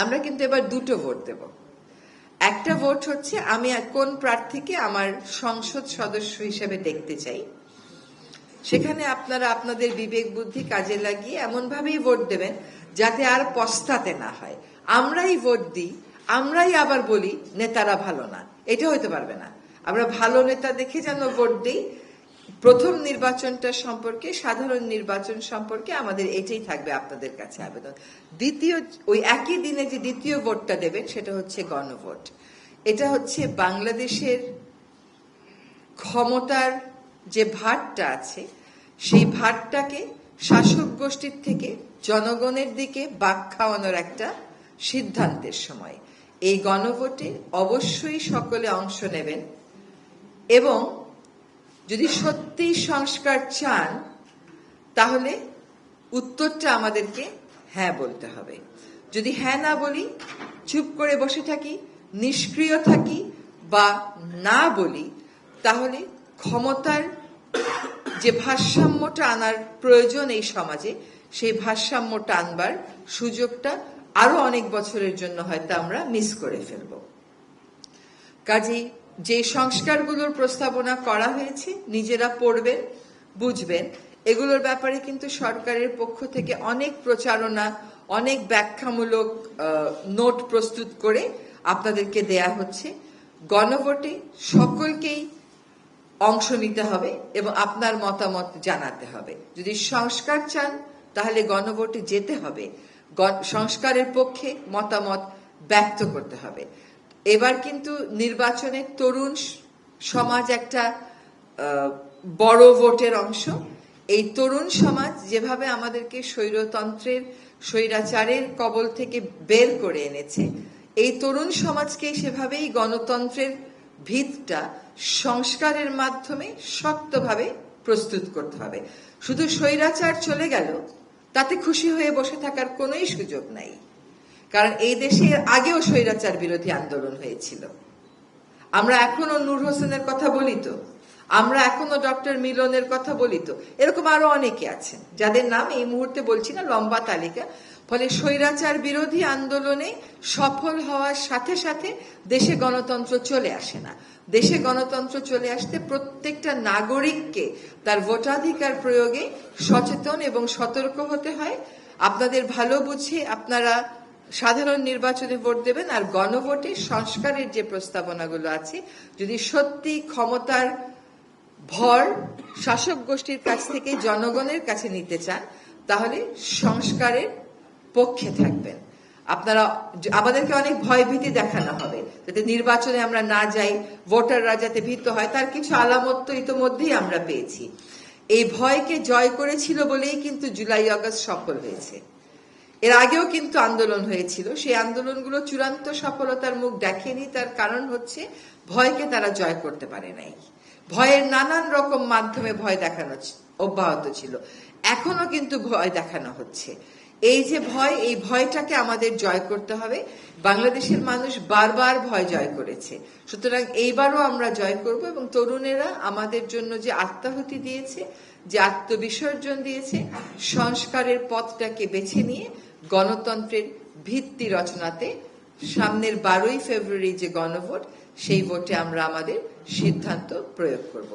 আমরা কিন্তু এবার দুটো ভোট দেব। একটা ভোট হচ্ছে আমি কোন প্রার্থীকে আমার সংসদ সদস্য হিসেবে দেখতে চাই, সেখানে আপনারা আপনাদের বিবেক বুদ্ধি কাজে লাগিয়ে এমন ভাবেই ভোট দেবেন যাতে আর পস্তাতে না হয়। আমরাই ভোট দিই, আমরাই আবার বলি নেতারা ভালো না, এটা হইতে পারবে না। আমরা ভালো নেতা দেখে যেন ভোট দিই। প্রথম নির্বাচনটা সম্পর্কে, সাধারণ নির্বাচন সম্পর্কে আমাদের এটাই থাকবে আপনাদের কাছে আবেদন। দ্বিতীয়, ওই একই দিনে যে দ্বিতীয় ভোটটা দেবেন সেটা হচ্ছে গণভোট। এটা হচ্ছে বাংলাদেশের ক্ষমতার যে ভারটা আছে সেই ভারটাকে শাসক গোষ্ঠীর থেকে জনগণের দিকে বাঁক খাওয়ানোর একটা সিদ্ধান্তের সময়। এই গণভোটে অবশ্যই সকলে অংশ নেবেন এবং যদি সত্যি সংস্কার চান তাহলে উত্তরটা আমাদেরকে হ্যাঁ বলতে হবে। যদি হ্যাঁ না বলি, চুপ করে বসে থাকি, নিষ্ক্রিয় থাকি বা না বলি, তাহলে ক্ষমতার যে ভারসাম্যটা আনার প্রয়োজন এই সমাজে, সেই ভারসাম্যটা আনবার সুযোগটা আরো অনেক বছরের জন্য হয়তো আমরা মিস করে ফেলব। কাজেই যে সংস্কারগুলোর প্রস্তাবনা করা হয়েছে নিজেরা পড়বেন, বুঝবেন। এগুলোর ব্যাপারে কিন্তু সরকারের পক্ষ থেকে অনেক প্রচারণা, অনেক ব্যাখ্যামূলক নোট প্রস্তুত করে আপনাদেরকে দেয়া হচ্ছে। গণভোটে সকলকেই অংশ নিতে হবে এবং আপনার মতামত জানাতে হবে। যদি সংস্কার চান তাহলে গণভোটে যেতে হবে, সংস্কারের পক্ষে মতামত ব্যক্ত করতে হবে। এবার কিন্তু নির্বাচনে তরুণ সমাজ একটা বড় ভোটের অংশ। এই তরুণ সমাজ যেভাবে আমাদেরকে স্বৈরতন্ত্রের, স্বৈরাচারের কবল থেকে বের করে এনেছে, এই তরুণ সমাজকে সেভাবেই গণতন্ত্রের ভিতটা সংস্কারের মাধ্যমে শক্তভাবে প্রস্তুত করতে হবে। শুধু স্বৈরাচার চলে গেল তাতে খুশি হয়ে বসে থাকার কোনোই সুযোগ নাই, কারণ এই দেশে আগেও স্বৈরাচার বিরোধী আন্দোলন হয়েছিল। আমরা এখনো নূর হোসেনের কথা বলি তো, আমরা এখনো ডক্টর মিলনের কথা বলি তো, এরকম আরো অনেকে আছেন যাদের নাম এই মুহূর্তে বলছি না, লম্বা তালিকা। ফলে স্বৈরাচার বিরোধী আন্দোলনে সফল হওয়ার সাথে সাথে দেশে গণতন্ত্র চলে আসে না। দেশে গণতন্ত্র চলে আসতে প্রত্যেকটা নাগরিককে তার ভোটাধিকার প্রয়োগে সচেতন এবং সতর্ক হতে হয়। আপনাদের ভালো বুঝে আপনারা সাধারণ নির্বাচনে ভোট দেবেন, আর গণভোটে সংস্কারের যে প্রস্তাবনাগুলো আছে যদি সত্যি ক্ষমতার ভর শাসক গোষ্ঠীর কাছ থেকে জনগণের কাছে নিতে চান তাহলে সংস্কারের পক্ষে থাকবেন। আপনারা, আমাদেরকে অনেক ভয়ভীতি দেখানো হবে যাতে নির্বাচনে আমরা না যাই, ভোটাররা যাতে ভীত হয়, তার কিছু আলামত তো ইতোমধ্যেই আমরা পেয়েছি। এই ভয়কে জয় করেছিল বলেই কিন্তু জুলাই আগস্ট সফল হয়েছে। এর আগেও কিন্তু আন্দোলন হয়েছিল, সেই আন্দোলনগুলো চূড়ান্ত সফলতার মুখ দেখেনি। তার কারণ হচ্ছে ভয়কে তারা জয় করতে পারে নাই। ভয়ের নানান রকম মাধ্যমে ভয় দেখানো অব্যাহত ছিল, এখনো কিন্তু ভয় দেখানো হচ্ছে। এই যে ভয়, এই ভয়টাকে আমাদের জয় করতে হবে। বাংলাদেশের মানুষ বারবার ভয় জয় করেছে, সুতরাং এইবারও আমরা জয় করব। এবং তরুণেরা আমাদের জন্য যে আত্মাহুতি দিয়েছে, যে আত্মবিসর্জন দিয়েছে, সংস্কারের পথটাকে বেছে নিয়ে গণতন্ত্রের ভিত্তি রচনাতে সামনের 12ই ফেব্রুয়ারি যে গণভোট, সেই ভোটে আমরা আমাদের সিদ্ধান্ত প্রয়োগ করব।